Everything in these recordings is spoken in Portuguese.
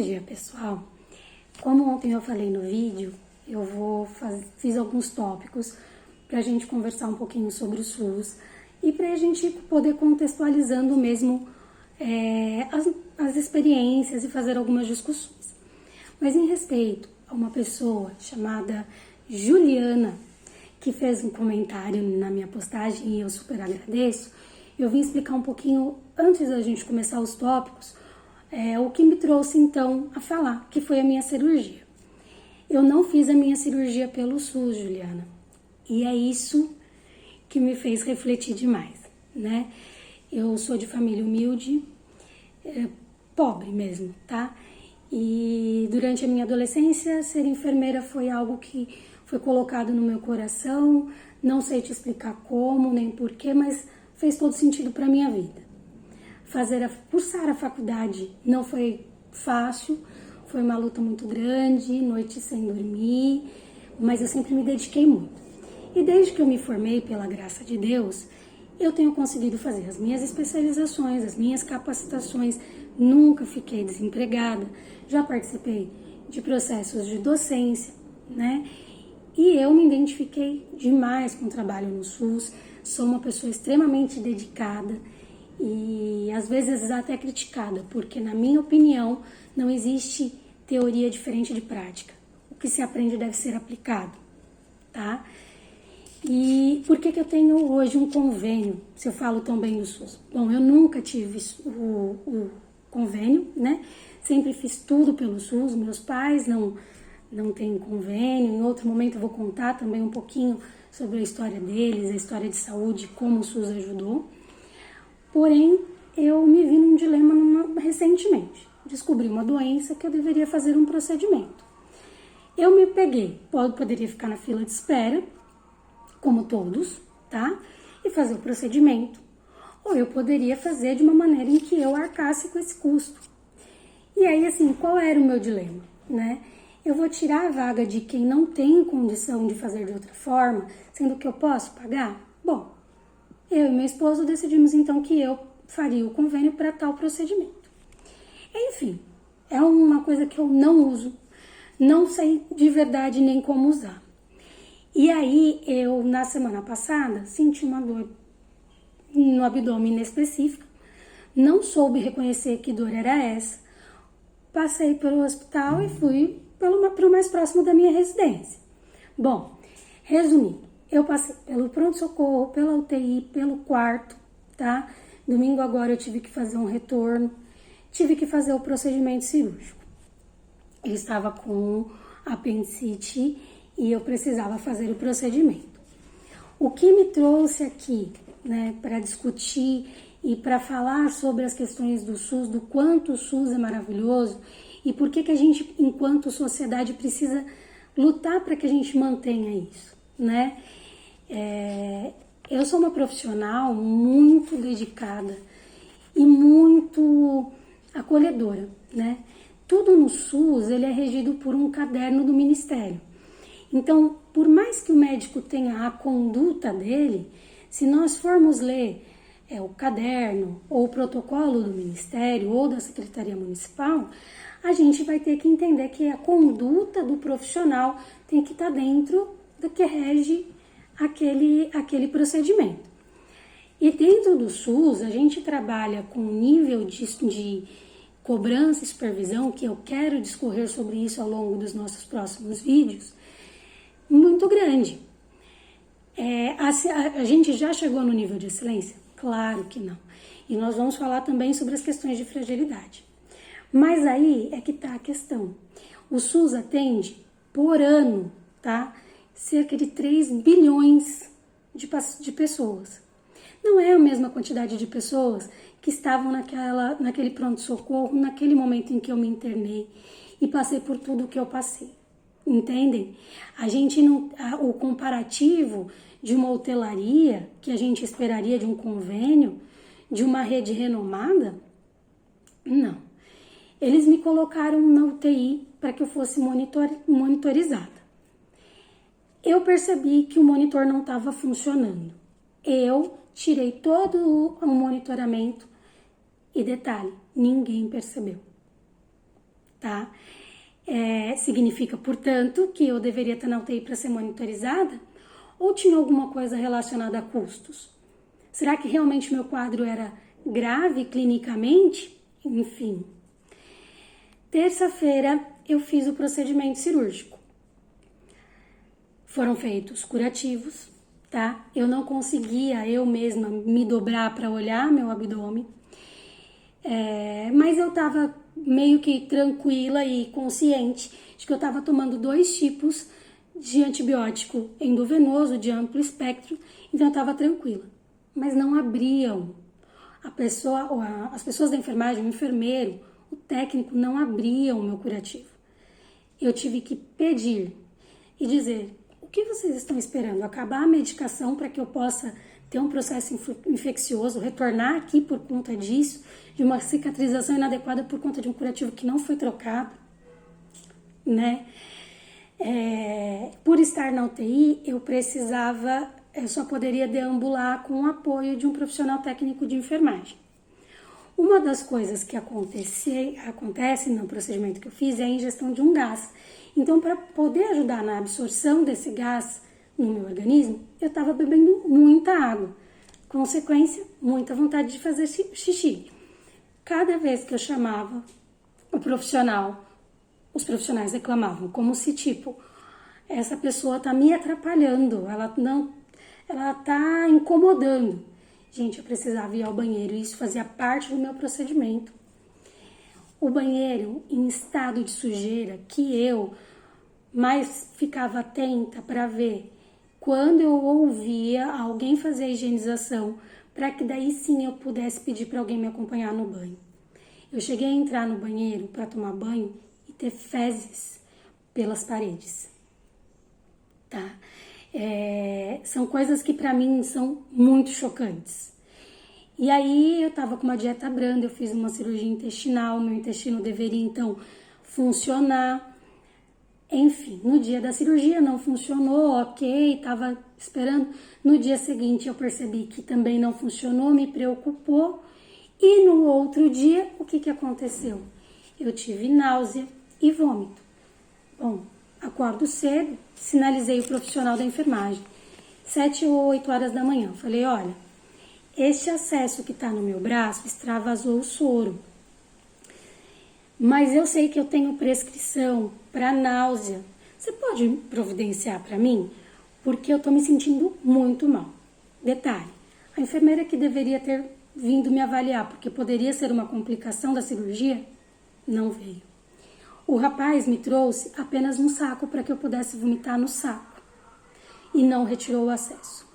dia, pessoal. Como ontem eu falei no vídeo, fiz alguns tópicos para a gente conversar um pouquinho sobre o SUS e para a gente poder contextualizando mesmo as experiências e fazer algumas discussões. Mas em respeito a uma pessoa chamada Juliana, que fez um comentário na minha postagem e eu super agradeço, eu vim explicar um pouquinho, antes da gente começar os tópicos, o que me trouxe então a falar, que foi a minha cirurgia. Eu não fiz a minha cirurgia pelo SUS, Juliana, e é isso que me fez refletir demais, né? Eu sou de família humilde, pobre mesmo, tá? E durante a minha adolescência, ser enfermeira foi algo que foi colocado no meu coração, não sei te explicar como, nem porquê, mas fez todo sentido para minha vida. Cursar a faculdade não foi fácil, foi uma luta muito grande, noites sem dormir, mas eu sempre me dediquei muito. E desde que eu me formei, pela graça de Deus, eu tenho conseguido fazer as minhas especializações, as minhas capacitações, nunca fiquei desempregada, já participei de processos de docência, né? E eu me identifiquei demais com o trabalho no SUS, sou uma pessoa extremamente dedicada e às vezes até criticada, porque na minha opinião não existe teoria diferente de prática. O que se aprende deve ser aplicado, tá? E por que eu tenho hoje um convênio, se eu falo tão bem do SUS? Bom, eu nunca tive o convênio, né? Sempre fiz tudo pelo SUS, meus pais não têm convênio. Em outro momento eu vou contar também um pouquinho sobre a história deles, a história de saúde, como o SUS ajudou. Porém, eu me vi num dilema recentemente. Descobri uma doença que eu deveria fazer um procedimento. Eu me peguei, poderia ficar na fila de espera, como todos, tá? E fazer o procedimento. Ou eu poderia fazer de uma maneira em que eu arcasse com esse custo. E aí, assim, qual era o meu dilema, né? Eu vou tirar a vaga de quem não tem condição de fazer de outra forma, sendo que eu posso pagar? Bom, eu e meu esposo decidimos então que eu faria o convênio para tal procedimento. Enfim, é uma coisa que eu não uso, não sei de verdade nem como usar. E aí, eu, na semana passada, senti uma dor no abdômen inespecífica, não soube reconhecer que dor era essa, passei pelo hospital e fui para o mais próximo da minha residência. Bom, resumindo, eu passei pelo pronto-socorro, pela UTI, pelo quarto, tá? Domingo agora eu tive que fazer um retorno, tive que fazer o procedimento cirúrgico. Eu estava com apendicite e eu precisava fazer o procedimento. O que me trouxe aqui, né, para discutir e para falar sobre as questões do SUS, do quanto o SUS é maravilhoso e por que a gente, enquanto sociedade, precisa lutar para que a gente mantenha isso, né? Eu sou uma profissional muito dedicada e muito acolhedora, né? Tudo no SUS, ele é regido por um caderno do Ministério. Então, por mais que o médico tenha a conduta dele, se nós formos ler o caderno ou o protocolo do Ministério ou da Secretaria Municipal, a gente vai ter que entender que a conduta do profissional tem que estar dentro do que rege aquele procedimento. E dentro do SUS, a gente trabalha com um nível de cobrança e supervisão, que eu quero discorrer sobre isso ao longo dos nossos próximos vídeos, muito grande. A gente já chegou no nível de excelência? Claro que não. E nós vamos falar também sobre as questões de fragilidade. Mas aí é que está a questão. O SUS atende por ano, tá? Cerca de 3 bilhões de pessoas. Não é a mesma quantidade de pessoas que estavam naquele pronto-socorro, naquele momento em que eu me internei e passei por tudo o que eu passei. Entendem? A gente não, o comparativo de uma hotelaria que a gente esperaria de um convênio, de uma rede renomada, não. Eles me colocaram na UTI para que eu fosse monitorizada. Eu percebi que o monitor não estava funcionando. Eu tirei todo o monitoramento e detalhe, ninguém percebeu. tá? Significa, portanto, que eu deveria estar na UTI para ser monitorizada? Ou tinha alguma coisa relacionada a custos? Será que realmente meu quadro era grave clinicamente? Enfim. Terça-feira eu fiz o procedimento cirúrgico. Foram feitos curativos, tá? Eu não conseguia eu mesma me dobrar para olhar meu abdômen, mas eu tava meio que tranquila e consciente de que eu tava tomando 2 tipos de antibiótico endovenoso de amplo espectro, então eu tava tranquila. Mas não abriam. As pessoas da enfermagem, o enfermeiro, o técnico não abriam o meu curativo. Eu tive que pedir e dizer: o que vocês estão esperando? Acabar a medicação para que eu possa ter um processo infeccioso, retornar aqui por conta disso, de uma cicatrização inadequada por conta de um curativo que não foi trocado, né? Por estar na UTI, eu só poderia deambular com o apoio de um profissional técnico de enfermagem. Uma das coisas que acontece no procedimento que eu fiz é a ingestão de um gás. Então, para poder ajudar na absorção desse gás no meu organismo, eu estava bebendo muita água. Consequência, muita vontade de fazer xixi. Cada vez que eu chamava o profissional, os profissionais reclamavam, como se, essa pessoa tá me atrapalhando, ela tá incomodando. Gente, eu precisava ir ao banheiro e isso fazia parte do meu procedimento. O banheiro em estado de sujeira, que eu mais ficava atenta para ver quando eu ouvia alguém fazer a higienização, para que daí sim eu pudesse pedir para alguém me acompanhar no banho. Eu cheguei a entrar no banheiro para tomar banho e ter fezes pelas paredes, tá? São coisas que para mim são muito chocantes. E aí eu tava com uma dieta branda, eu fiz uma cirurgia intestinal, meu intestino deveria então funcionar. Enfim, no dia da cirurgia não funcionou, ok, tava esperando. No dia seguinte eu percebi que também não funcionou, me preocupou. E no outro dia, o que aconteceu? Eu tive náusea e vômito. Bom, acordo cedo, sinalizei o profissional da enfermagem, 7 ou 8 horas da manhã. Falei: olha, este acesso que está no meu braço extravasou o soro, mas eu sei que eu tenho prescrição para náusea. Você pode providenciar para mim? Porque eu estou me sentindo muito mal. Detalhe, a enfermeira que deveria ter vindo me avaliar, porque poderia ser uma complicação da cirurgia, não veio. O rapaz me trouxe apenas um saco para que eu pudesse vomitar no saco e não retirou o acesso.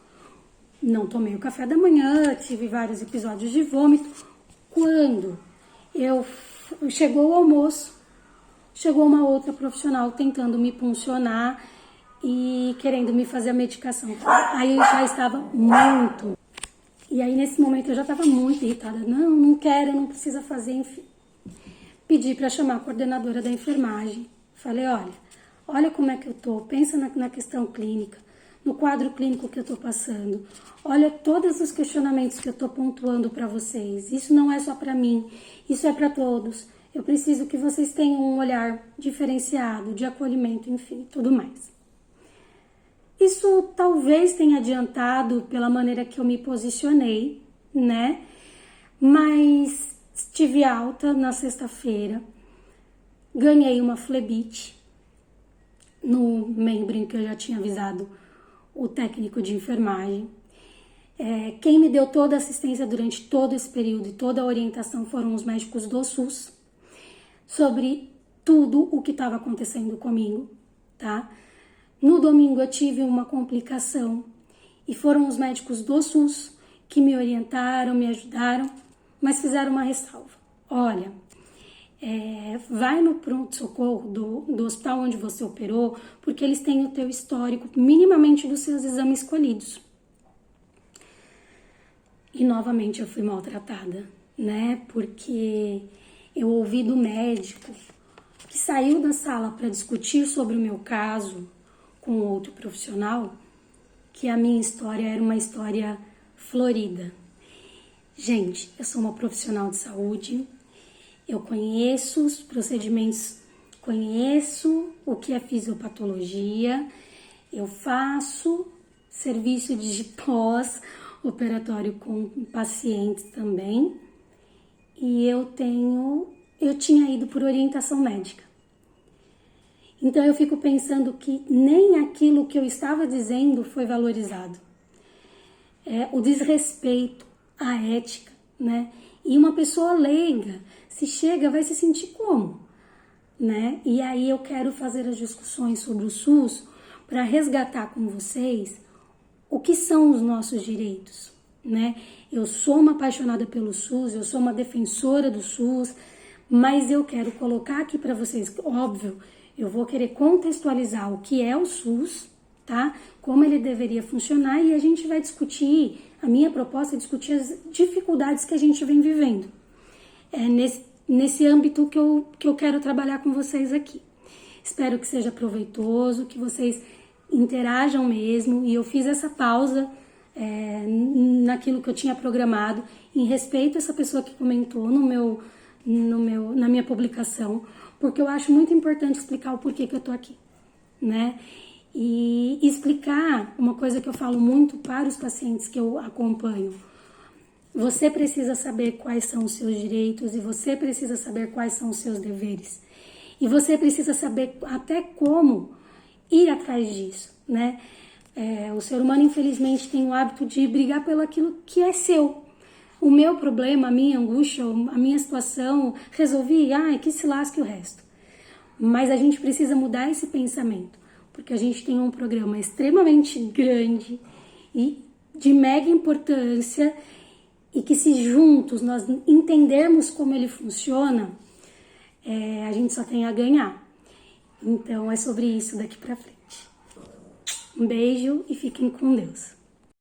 Não tomei o café da manhã, tive vários episódios de vômito. Quando chegou o almoço, chegou uma outra profissional tentando me puncionar e querendo me fazer a medicação. Aí eu já estava muito. E aí nesse momento eu já estava muito irritada. Não quero, não precisa fazer, enfim. Pedi para chamar a coordenadora da enfermagem. Falei: olha como é que eu tô, pensa na questão clínica, no quadro clínico que eu tô passando. Olha todos os questionamentos que eu tô pontuando para vocês. Isso não é só para mim, isso é para todos. Eu preciso que vocês tenham um olhar diferenciado, de acolhimento, enfim, tudo mais. Isso talvez tenha adiantado pela maneira que eu me posicionei, né? Mas tive alta na sexta-feira, ganhei uma flebite no membro em que eu já tinha avisado o técnico de enfermagem. Quem me deu toda a assistência durante todo esse período e toda a orientação foram os médicos do SUS sobre tudo o que estava acontecendo comigo, tá? No domingo eu tive uma complicação e foram os médicos do SUS que me orientaram, me ajudaram, mas fizeram uma ressalva. Olha, vai no pronto-socorro do hospital onde você operou, porque eles têm o teu histórico minimamente dos seus exames escolhidos. E novamente eu fui maltratada, né? Porque eu ouvi do médico que saiu da sala para discutir sobre o meu caso com outro profissional, que a minha história era uma história florida. Gente, eu sou uma profissional de saúde, Eu conheço os procedimentos, conheço o que é fisiopatologia, eu faço serviço de pós-operatório com pacientes também, e eu tinha ido por orientação médica. Então eu fico pensando que nem aquilo que eu estava dizendo foi valorizado. O desrespeito à ética, né? E uma pessoa leiga, se chega, vai se sentir como, né? E aí eu quero fazer as discussões sobre o SUS para resgatar com vocês o que são os nossos direitos, né? Eu sou uma apaixonada pelo SUS, eu sou uma defensora do SUS, mas eu quero colocar aqui para vocês, óbvio, eu vou querer contextualizar o que é o SUS, tá? Como ele deveria funcionar, e a gente vai discutir, a minha proposta é discutir as dificuldades que a gente vem vivendo. É nesse âmbito que eu quero trabalhar com vocês aqui. Espero que seja proveitoso, que vocês interajam mesmo, e eu fiz essa pausa naquilo que eu tinha programado, em respeito a essa pessoa que comentou na minha publicação, porque eu acho muito importante explicar o porquê que eu tô aqui, né? E explicar uma coisa que eu falo muito para os pacientes que eu acompanho. Você precisa saber quais são os seus direitos e você precisa saber quais são os seus deveres. E você precisa saber até como ir atrás disso, né? O ser humano, infelizmente, tem o hábito de brigar pelo aquilo que é seu. O meu problema, a minha angústia, a minha situação, resolvi, que se lasque o resto. Mas a gente precisa mudar esse pensamento, porque a gente tem um programa extremamente grande e de mega importância, e que se juntos nós entendermos como ele funciona, a gente só tem a ganhar. Então é sobre isso daqui pra frente. Um beijo e fiquem com Deus.